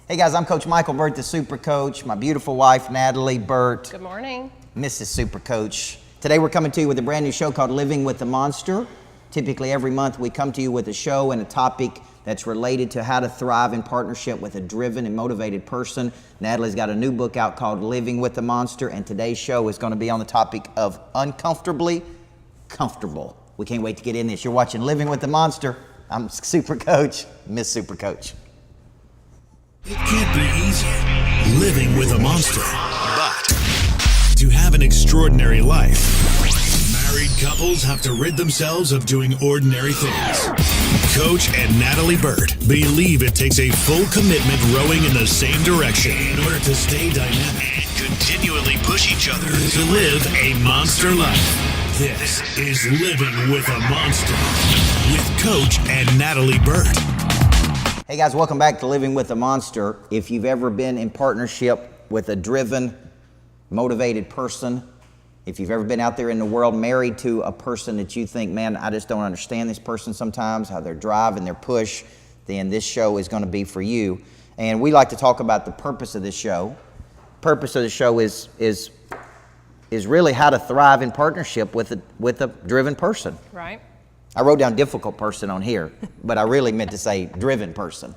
Hey guys, I'm Coach Micheal Burt, the Super Coach. My beautiful wife, Natalie Burt. Good morning. Mrs. Super Coach. Today we're coming to you with a brand new show called Living with the Monster. Typically every month we come to you with a show and a topic that's related to how to thrive in partnership with a driven and motivated person. Natalie's got a new book out called Living with the Monster, and today's show is going to be on the topic of Uncomfortably Comfortable. We can't wait to get in this. You're watching Living with the Monster. I'm Super Coach, Miss Super Coach. It can't be easy living with a monster, but to have an extraordinary life, married couples have to rid themselves of doing ordinary things. Coach and Natalie Burt believe it takes a full commitment rowing in the same direction in order to stay dynamic and continually push each other to live a monster life. This is Living with a Monster with Coach and Natalie Burt. Hey guys, welcome back to Living with a Monster. If you've ever been in partnership with a driven, motivated person, if you've ever been out there in the world married to a person that you think, man, I just don't understand this person sometimes, how their drive and their push, then this show is going to be for you. And we like to talk about the purpose of this show. Purpose of the show is really how to thrive in partnership with a driven person. Right. I wrote down difficult person on here, but I really meant to say driven person.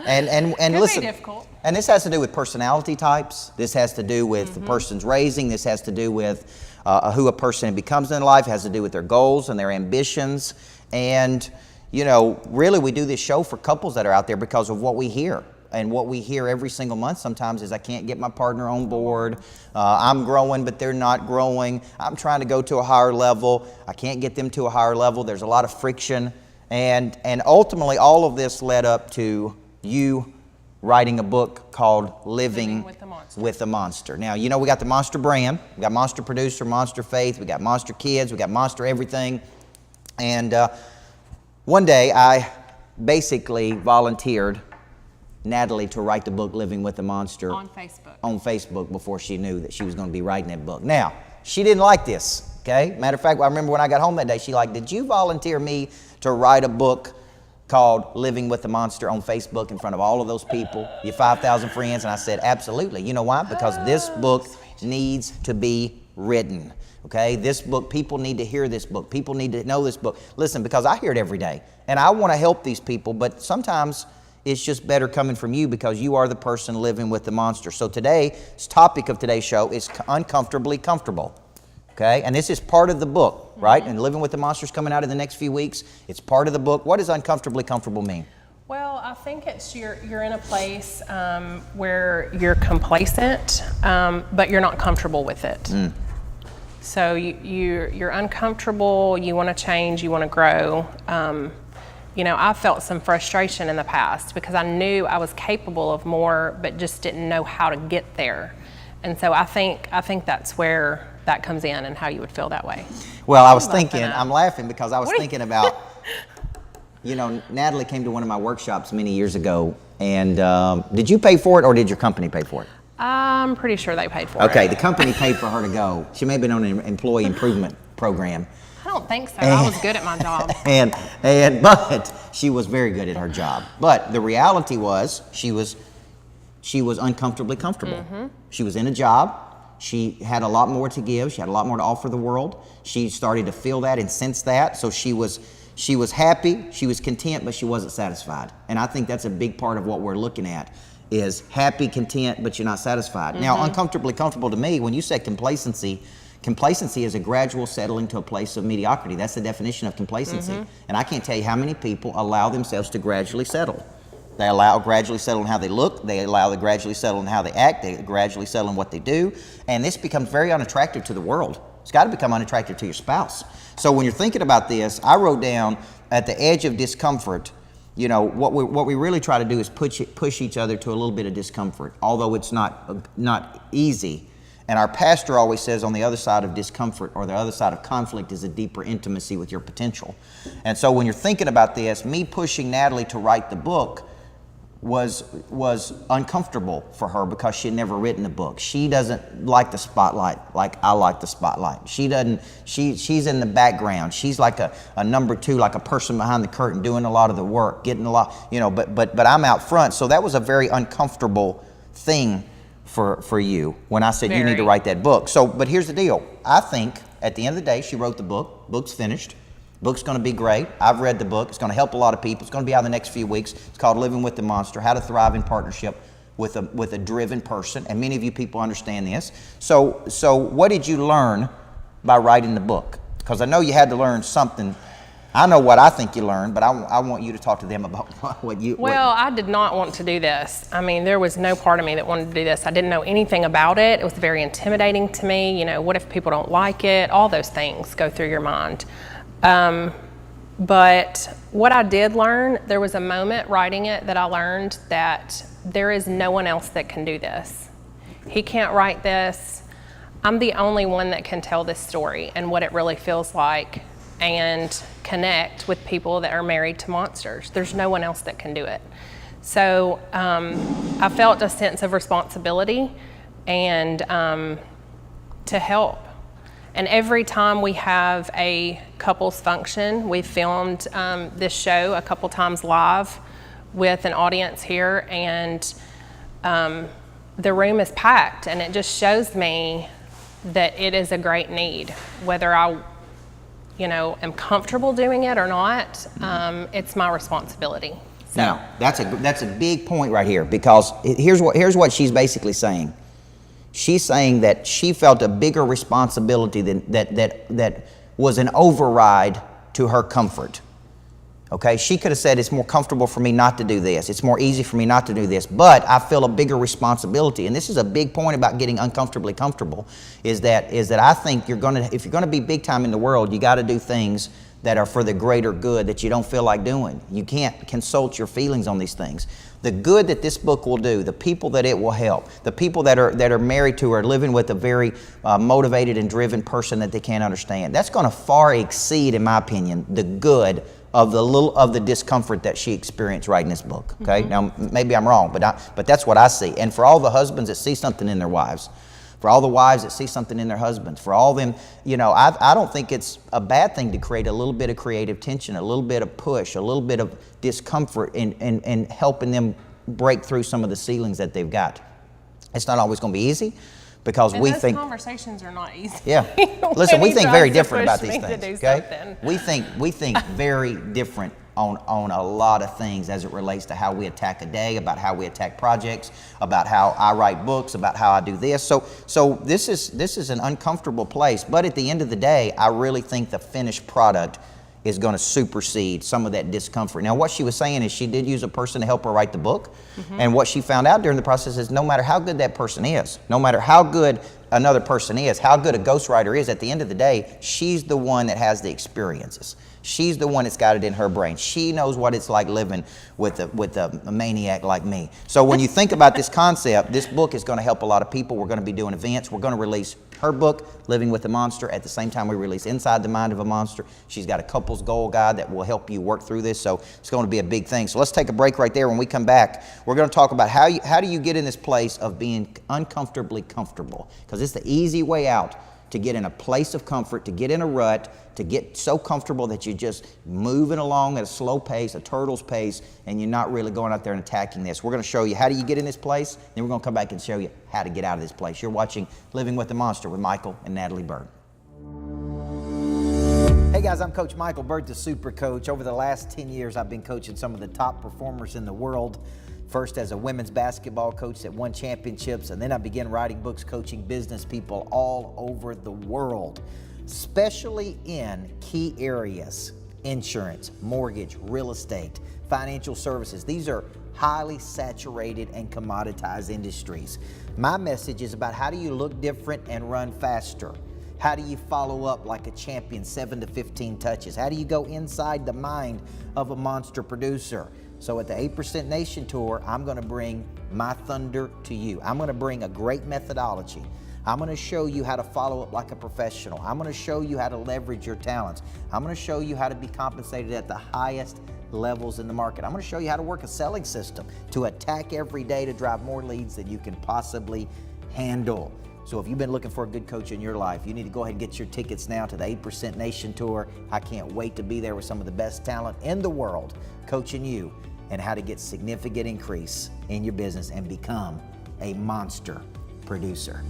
And Could listen, be difficult. And this has to do with personality types. This has to do with the person's raising. This has to do with who a person becomes in life. It has to do with their goals and their ambitions. And, you know, really we do this show for couples that are out there because of what we hear. And what we hear every single month sometimes is I can't get my partner on board. I'm growing, but they're not growing. I'm trying to go to a higher level. I can't get them to a higher level. There's a lot of friction. And ultimately, all of this led up to you writing a book called Living with the Monster. Now, you know, we got the Monster brand. We got Monster Producer, Monster Faith. We got Monster Kids. We got Monster Everything. And one day, I basically volunteered Natalie to write the book Living with the Monster On Facebook. On Facebook before she knew that she was going to be writing that book. Now, she didn't like this, okay? Matter of fact, I remember when I got home that day, she like, did you volunteer me to write a book called Living with the Monster on Facebook in front of all of those people, your 5,000 friends? And I said, absolutely. You know why? Because this book needs to be written, okay? This book, people need to hear this book. People need to know this book. Listen, because I hear it every day, and I want to help these people, but sometimes it's just better coming from you because you are the person living with the monster. So today's topic of today's show is Uncomfortably Comfortable, okay? And this is part of the book, right? And Living with the Monster is coming out in the next few weeks. It's part of the book. What does Uncomfortably Comfortable mean? Well, I think it's you're in a place where you're complacent, but you're not comfortable with it. So you're uncomfortable, you want to change, you want to grow. You know, I felt some frustration in the past because I knew I was capable of more, but just didn't know how to get there. And so I think that's where that comes in and how you would feel that way. Well, I was thinking, I'm laughing because I was thinking about, you know, Natalie came to one of my workshops many years ago, and did you pay for it or did your company pay for it? I'm pretty sure they paid for it. Okay, the company paid for her to go. She may have been on an employee improvement program. I don't think so. I was good at my job. But she was very good at her job. But the reality was she was uncomfortably comfortable. She was in a job. She had a lot more to give. She had a lot more to offer the world. She started to feel that and sense that. So she was happy, she was content, but she wasn't satisfied. And I think that's a big part of what we're looking at is happy, content, but you're not satisfied. Now, uncomfortably comfortable to me, when you say complacency is a gradual settling to a place of mediocrity. That's the definition of complacency. And I can't tell you how many people allow themselves to gradually settle. They gradually settle in how they look. They gradually settle in how they act. They gradually settle in what they do. And this becomes very unattractive to the world. It's got to become unattractive to your spouse. So when you're thinking about this, I wrote down at the edge of discomfort, you know, what we really try to do is push each other to a little bit of discomfort, although it's not easy. And our pastor always says on the other side of discomfort or the other side of conflict is a deeper intimacy with your potential. And so when you're thinking about this, me pushing Natalie to write the book was uncomfortable for her because she had never written a book. She doesn't like the spotlight like I like the spotlight. She's in the background. She's like a number two, like a person behind the curtain doing a lot of the work, getting a lot, but I'm out front. So that was a very uncomfortable thing for you when I said you need to write that book. So, but here's the deal. I think at the end of the day, she wrote the book. Book's finished. Book's going to be great. I've read the book. It's going to help a lot of people. It's going to be out in the next few weeks. It's called Living with the Monster, How to Thrive in Partnership with a Driven Person. And many of you people understand this. So what did you learn by writing the book? Because I know you had to learn something. I know what I think you learned, but I want you to talk to them about what you... Well, I did not want to do this. I mean, there was no part of me that wanted to do this. I didn't know anything about it. It was very intimidating to me. What if people don't like it? All those things go through your mind. But what I did learn, there was a moment writing it that I learned that there is no one else that can do this. He can't write this. I'm the only one that can tell this story and what it really feels like and connect with people that are married to monsters. There's no one else that can do it. So I felt a sense of responsibility and to help. And every time we have a couples function, we've filmed this show a couple times live with an audience here, and the room is packed, and it just shows me that it is a great need. Whether I, am comfortable doing it or not, it's my responsibility. So. Now, that's a big point right here, because here's what she's basically saying. She's saying that she felt a bigger responsibility than that was an override to her comfort. Okay, she could have said it's more comfortable for me not to do this. It's more easy for me not to do this, but I feel a bigger responsibility. And this is a big point about getting uncomfortably comfortable, is that I think if you're gonna be big time in the world, you got to do things that are for the greater good that you don't feel like doing. You can't consult your feelings on these things. The good that this book will do, the people that it will help, the people that are married to or living with a very motivated and driven person that they can't understand, that's going to far exceed, in my opinion, the good of the discomfort that she experienced writing this book. Okay, Now maybe I'm wrong, but that's what I see. And for all the husbands that see something in their wives, for all the wives that see something in their husbands, for all them, I don't think it's a bad thing to create a little bit of creative tension, a little bit of push, a little bit of discomfort in helping them break through some of the ceilings that they've got. It's not always going to be easy, because we think conversations are not easy. Yeah, listen, we think very different about these things. Okay, we think very different on a lot of things as it relates to how we attack a day, about how we attack projects, about how I write books, about how I do this. So this is an uncomfortable place, but at the end of the day, I really think the finished product is going to supersede some of that discomfort. Now, what she was saying is she did use a person to help her write the book, and what she found out during the process is no matter how good that person is, no matter how good another person is, how good a ghostwriter is, at the end of the day, she's the one that has the experiences. She's the one that's got it in her brain. She knows what it's like living with a maniac like me. So when you think about this concept, this book is going to help a lot of people. We're going to be doing events. We're going to release her book, Living with a Monster, at the same time we release Inside the Mind of a Monster. She's got a couples goal guide that will help you work through this. So it's going to be a big thing. So let's take a break right there. When we come back, we're going to talk about how do you get in this place of being uncomfortably comfortable, because it's the easy way out to get in a place of comfort, to get in a rut, to get so comfortable that you're just moving along at a slow pace, a turtle's pace, and you're not really going out there and attacking this. We're going to show you how do you get in this place, then we're going to come back and show you how to get out of this place. You're watching Living with the Monster with Micheal and Natalie Burt. Hey guys, I'm Coach Micheal Burt, the Super Coach. Over the last 10 years, I've been coaching some of the top performers in the world. First as a women's basketball coach that won championships, and then I began writing books coaching business people all over the world, especially in key areas: insurance, mortgage, real estate, financial services. These are highly saturated and commoditized industries. My message is about how do you look different and run faster? How do you follow up like a champion, 7 to 15 touches? How do you go inside the mind of a monster producer? So at the 8% Nation Tour, I'm going to bring my thunder to you. I'm going to bring a great methodology. I'm going to show you how to follow up like a professional. I'm going to show you how to leverage your talents. I'm going to show you how to be compensated at the highest levels in the market. I'm going to show you how to work a selling system to attack every day to drive more leads than you can possibly handle. So if you've been looking for a good coach in your life, you need to go ahead and get your tickets now to the 8% Nation Tour. I can't wait to be there with some of the best talent in the world coaching you and how to get significant increase in your business and become a monster producer.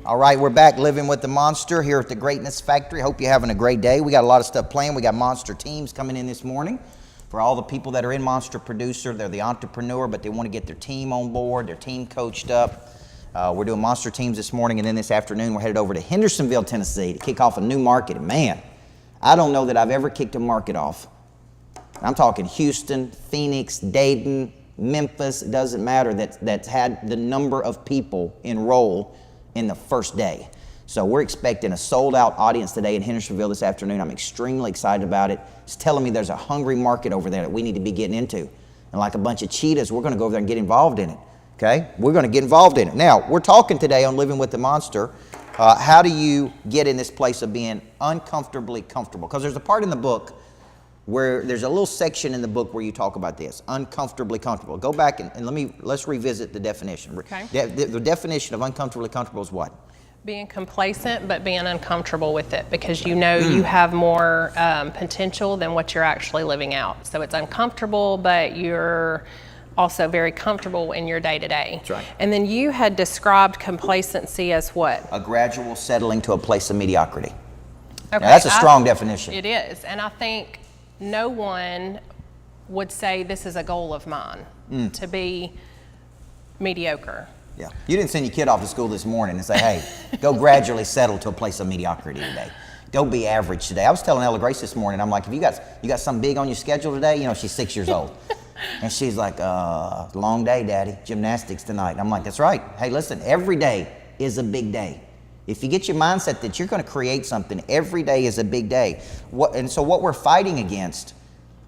All right, we're back living with the monster here at the Greatness Factory. Hope you're having a great day. We got a lot of stuff planned. We got monster teams coming in this morning. For all the people that are in Monster Producer, they're the entrepreneur, but they want to get their team on board, their team coached up. We're doing monster teams this morning, and then this afternoon we're headed over to Hendersonville, Tennessee to kick off a new market. And man, I don't know that I've ever kicked a market off. I'm talking Houston, Phoenix, Dayton, Memphis. It doesn't matter that's had the number of people enroll in the first day. So we're expecting a sold-out audience today in Hendersonville this afternoon. I'm extremely excited about it. It's telling me there's a hungry market over there that we need to be getting into. And like a bunch of cheetahs, we're going to go over there and get involved in it, okay? We're going to get involved in it. Now, we're talking today on Living with the Monster. How do you get in this place of being uncomfortably comfortable? Because there's a part in the book where there's a little section in the book where you talk about this, uncomfortably comfortable. Go back and let's revisit the definition. Okay. The definition of uncomfortably comfortable is what? Being complacent, but being uncomfortable with it because you know you have more potential than what you're actually living out. So it's uncomfortable, but you're also very comfortable in your day-to-day. That's right. And then you had described complacency as what? A gradual settling to a place of mediocrity. Okay, now, that's a strong definition. It is, and I think no one would say this is a goal of mine, to be mediocre. Yeah. You didn't send your kid off to school this morning and say, hey, go gradually settle to a place of mediocrity today. Go be average today. I was telling Ella Grace this morning, I'm like, if you got something big on your schedule today, you know, she's 6 years old. And she's like, long day, Daddy, gymnastics tonight. And I'm like, that's right. Hey, listen, every day is a big day. If you get your mindset that you're going to create something, every day is a big day. And so what we're fighting against,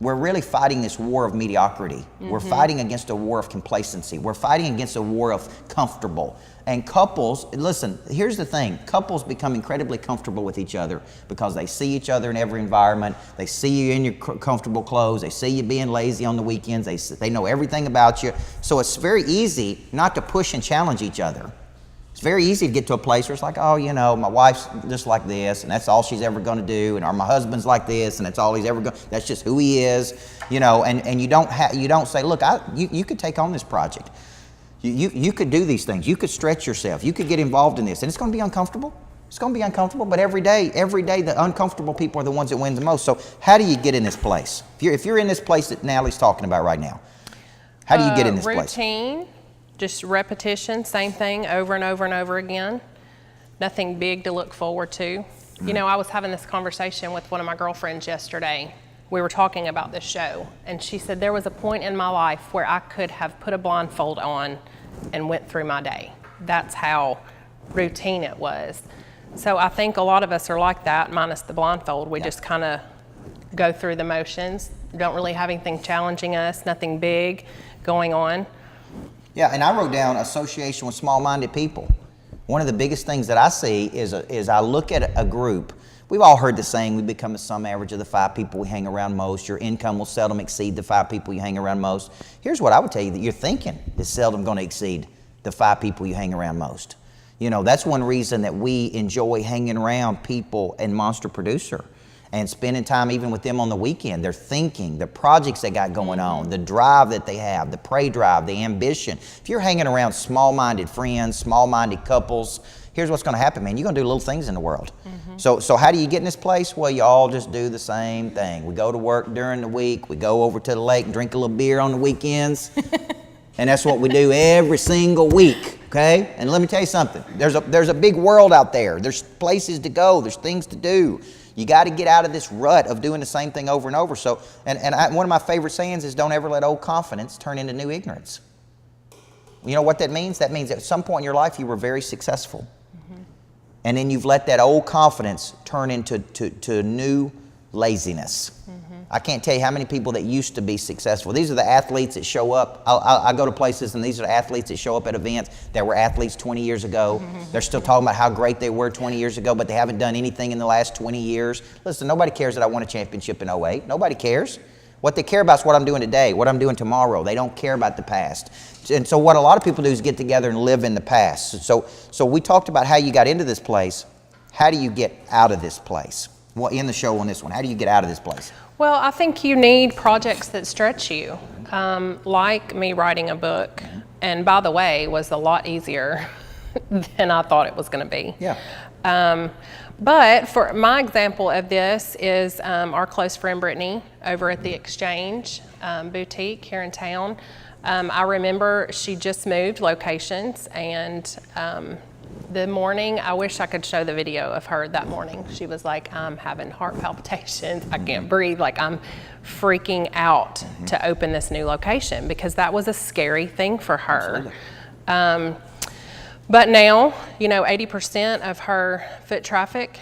we're really fighting this war of mediocrity. We're fighting against a war of complacency. We're fighting against a war of comfortable. And couples, listen, here's the thing. Couples become incredibly comfortable with each other because they see each other in every environment. They see you in your comfortable clothes. They see you being lazy on the weekends. They know everything about you. So it's very easy not to push and challenge each other. It's very easy to get to a place where it's like, oh, you know, my wife's just like this, and that's all she's ever going to do, or my husband's like this, and that's all he's ever going. That's just who he is, you know. And you don't say, look, you could take on this project. You could do these things. You could stretch yourself. You could get involved in this, and it's going to be uncomfortable. It's going to be uncomfortable, but every day, the uncomfortable people are the ones that win the most. So how do you get in this place? If you're in this place that Natalie's talking about right now, how do you get in this place? Routine. Just repetition, same thing over and over and over again. Nothing big to look forward to. You know, I was having this conversation with one of my girlfriends yesterday. We were talking about this show, and she said there was a point in my life where I could have put a blindfold on and went through my day. That's how routine it was. So I think a lot of us are like that, minus the blindfold. We just kind of go through the motions, don't really have anything challenging us, nothing big going on. Yeah, and I wrote down association with small-minded people. One of the biggest things that I see is I look at a group. We've all heard the saying, we become the sum average of the 5 people we hang around most. Your income will seldom exceed the 5 people you hang around most. Here's what I would tell you, that your thinking is seldom going to exceed the 5 people you hang around most. You know, that's one reason that we enjoy hanging around people in Monster Producer and spending time even with them on the weekend. Their thinking, the projects they got going on, the drive that they have, the prey drive, the ambition. If you're hanging around small-minded friends, small-minded couples, here's what's going to happen, man. You're going to do little things in the world. So how do you get in this place? Well, you all just do the same thing. We go to work during the week. We go over to the lake and drink a little beer on the weekends. And that's what we do every single week, okay? And let me tell you something. There's a big world out there. There's places to go. There's things to do. You got to get out of this rut of doing the same thing over and over. So, one of my favorite sayings is, don't ever let old confidence turn into new ignorance. You know what that means? That means at some point in your life you were very successful. And then you've let that old confidence turn into new laziness. I can't tell you how many people that used to be successful. These are the athletes that show up. I go to places, and these are the athletes that show up at events that were athletes 20 years ago. They're still talking about how great they were 20 years ago, but they haven't done anything in the last 20 years. Listen, nobody cares that I won a championship in 08. Nobody cares. What they care about is what I'm doing today, what I'm doing tomorrow. They don't care about the past. And so what a lot of people do is get together and live in the past. So we talked about how you got into this place. How do you get out of this place? Well, in the show on this one, how do you get out of this place? Well, I think you need projects that stretch you, like me writing a book. And by the way, was a lot easier than I thought it was going to be. Yeah. But for my example of this is our close friend Brittany over at the Exchange Boutique here in town. I remember she just moved locations, and the morning, I wish I could show the video of her that morning. She was like, I'm having heart palpitations. I can't breathe. Like, I'm freaking out to open this new location, because that was a scary thing for her. But now, 80% of her foot traffic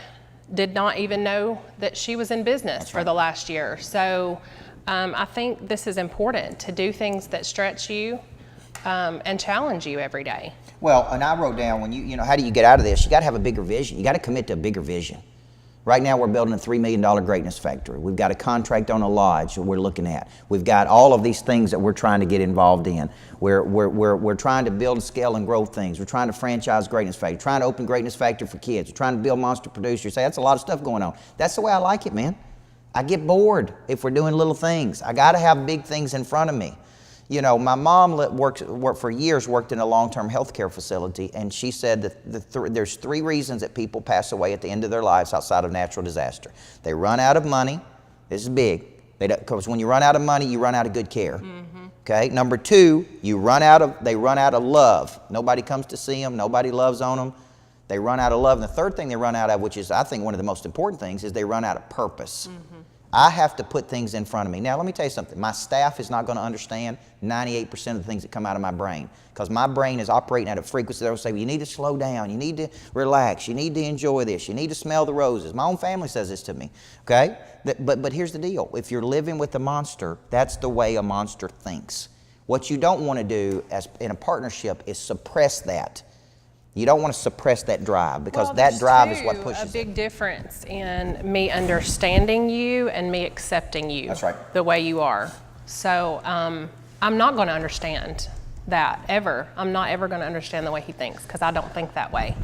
did not even know that she was in business for the last year. So I think this is important, to do things that stretch you and challenge you every day. Well, and I wrote down, when how do you get out of this? You got to have a bigger vision. You got to commit to a bigger vision. Right now, we're building a $3 million greatness factory. We've got a contract on a lodge that we're looking at. We've got all of these things that we're trying to get involved in. We're trying to build, scale, and grow things. We're trying to franchise Greatness Factory. Trying to open Greatness Factory for kids. We're trying to build Monster Producers. Say, that's a lot of stuff going on. That's the way I like it, man. I get bored if we're doing little things. I got to have big things in front of me. My mom worked for years, worked in a long-term health care facility, and she said that there's 3 reasons that people pass away at the end of their lives outside of natural disaster. They run out of money. This is big. Because when you run out of money, you run out of good care. Okay. Number 2, they run out of love. Nobody comes to see them. Nobody loves on them. They run out of love. And the third thing they run out of, which is, I think, one of the most important things, is they run out of purpose. I have to put things in front of me. Now, let me tell you something. My staff is not going to understand 98% of the things that come out of my brain, because my brain is operating at a frequency that will say, well, you need to slow down. You need to relax. You need to enjoy this. You need to smell the roses. My own family says this to me, okay? But here's the deal. If you're living with a monster, that's the way a monster thinks. What you don't want to do in a partnership is suppress that. You don't want to suppress that drive, because that drive is what pushes it. There's a big difference in me understanding you and me accepting you. That's right. The way you are. So I'm not going to understand that ever. I'm not ever going to understand the way he thinks, because I don't think that way.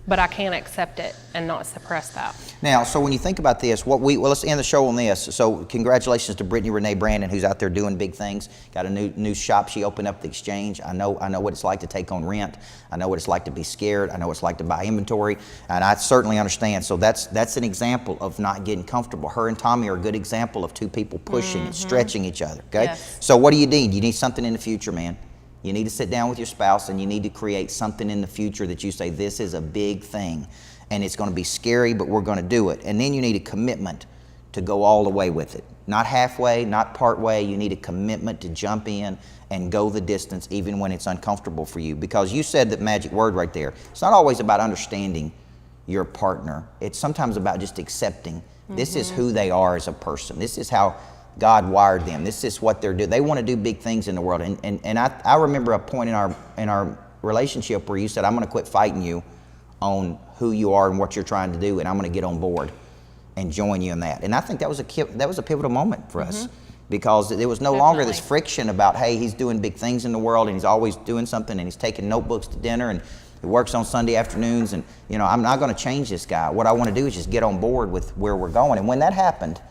But I can accept it and not suppress that. Now, so when you think about this, let's end the show on this. So congratulations to Brittany Renee Brandon, who's out there doing big things. Got a new shop she opened up at the Exchange. I know what it's like to take on rent. I know what it's like to be scared. I know what it's like to buy inventory, and I certainly understand. So that's an example of not getting comfortable. Her and Tommy are a good example of 2 people pushing and stretching each other. Okay. Yes. So what do you need? You need something in the future, man. You need to sit down with your spouse, and you need to create something in the future that you say, this is a big thing, and it's going to be scary, but we're going to do it. And then you need a commitment to go all the way with it. Not halfway, not part way. You need a commitment to jump in and go the distance, even when it's uncomfortable for you. Because you said that magic word right there. It's not always about understanding your partner. It's sometimes about just accepting this is who they are as a person. This is how God wired them. This is what they're doing. They want to do big things in the world. And I remember a point in our relationship where you said, I'm going to quit fighting you on who you are and what you're trying to do, and I'm going to get on board and join you in that. And I think that was a pivotal moment for us, because there was no longer this friction about, hey, he's doing big things in the world, and he's always doing something, and he's taking notebooks to dinner, and he works on Sunday afternoons, and I'm not going to change this guy. What I want to do is just get on board with where we're going. And when that happened,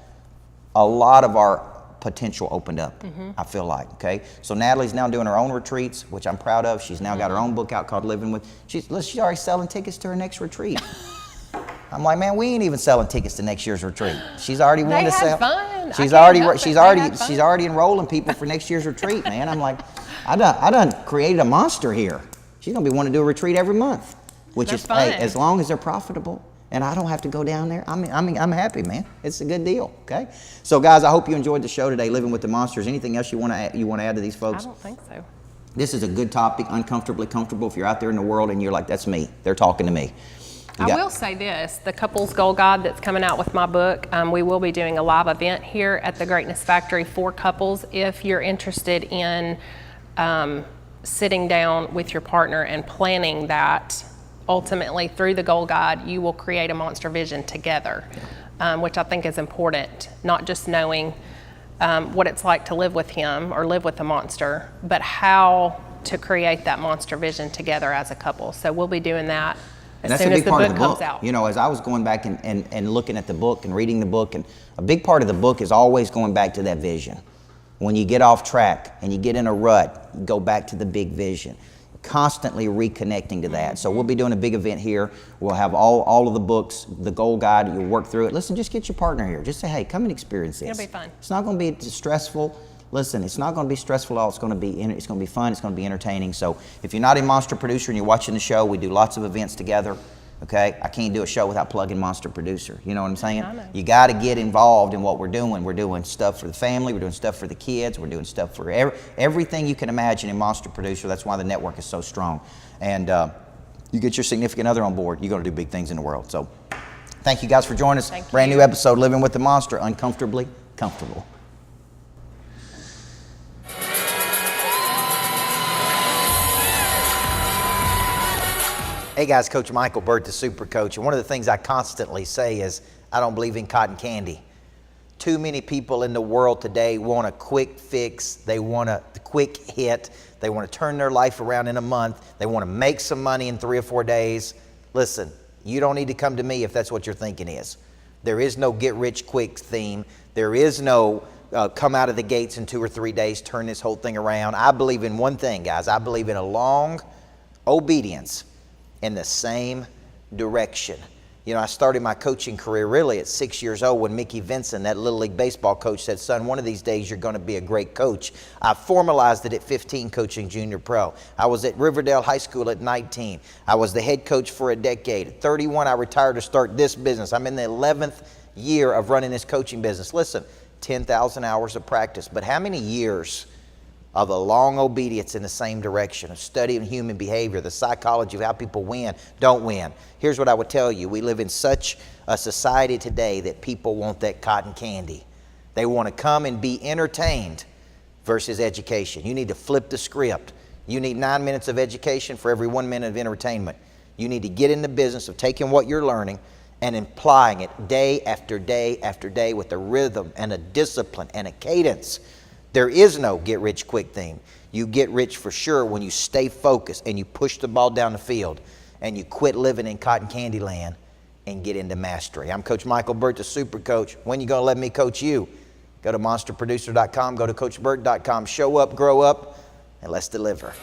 a lot of our potential opened up, I feel like, okay? So Natalie's now doing her own retreats, which I'm proud of. She's now got her own book out called Living With. She's already selling tickets to her next retreat. I'm like, man, we ain't even selling tickets to next year's retreat. She's already wanting to sell. Fun. She's already enrolling people for next year's retreat, man. I'm like, I done created a monster here. She's gonna be wanting to do a retreat every month, which is, hey, as long as they're profitable. And I don't have to go down there. I'm happy, man. It's a good deal, okay? So, guys, I hope you enjoyed the show today, Living with the Monsters. Anything else you want to add to these folks? I don't think so. This is a good topic, uncomfortably comfortable. If you're out there in the world and you're like, that's me, they're talking to me. I will say this, the Couples Goal Guide that's coming out with my book, we will be doing a live event here at the Greatness Factory for couples. If you're interested in sitting down with your partner and planning that, ultimately through the Goal Guide, you will create a monster vision together, which I think is important, not just knowing what it's like to live with him or live with a monster, but how to create that monster vision together as a couple. So we'll be doing that as soon as the book comes out. You know, as I was going back and looking at the book and reading the book, and a big part of the book is always going back to that vision. When you get off track and you get in a rut, you go back to the big vision. Constantly reconnecting to that. So we'll be doing a big event here. We'll have all of the books, the Goal Guide, you'll work through it. Listen, just get your partner here. Just say, hey, come and experience this. It'll be fun. It's not going to be stressful. Listen, it's not going to be stressful at all. It's going to be fun. It's going to be entertaining. So if you're not a Monster Producer and you're watching the show, we do lots of events together. Okay, I can't do a show without plugging Monster Producer. You know what I'm saying? I know. You got to get involved in what we're doing. We're doing stuff for the family. We're doing stuff for the kids. We're doing stuff for everything you can imagine in Monster Producer. That's why the network is so strong. And you get your significant other on board, you're going to do big things in the world. So thank you guys for joining us. Thank Brand you. new episode, Living with the Monster, Uncomfortably Comfortable. Hey guys, Coach Micheal Burt, the Super Coach, and one of the things I constantly say is I don't believe in cotton candy. Too many people in the world today want a quick fix. They want a quick hit. They want to turn their life around in a month. They want to make some money in 3 or 4 days. Listen, you don't need to come to me if that's what your thinking is. There is no get rich quick theme. There is no come out of the gates in 2 or 3 days, turn this whole thing around. I believe in one thing, guys. I believe in a long obedience in the same direction. You know, I started my coaching career really at 6 years old when Mickey Vincent, that Little League baseball coach, said, son, one of these days you're going to be a great coach. I formalized it at 15, coaching junior pro. I was at Riverdale High School at 19. I was the head coach for a decade. At 31, I retired to start this business. I'm in the 11th year of running this coaching business. Listen, 10,000 hours of practice, but how many years of a long obedience in the same direction, of studying human behavior, the psychology of how people win, don't win. Here's what I would tell you. We live in such a society today that people want that cotton candy. They want to come and be entertained versus education. You need to flip the script. You need 9 minutes of education for every 1 minute of entertainment. You need to get in the business of taking what you're learning and applying it day after day after day with a rhythm and a discipline and a cadence. There is no get rich quick thing. You get rich for sure when you stay focused and you push the ball down the field and you quit living in cotton candy land and get into mastery. I'm Coach Micheal Burt, the Super Coach. When you going to let me coach you? Go to monsterproducer.com, go to coachburt.com. Show up, grow up, and let's deliver.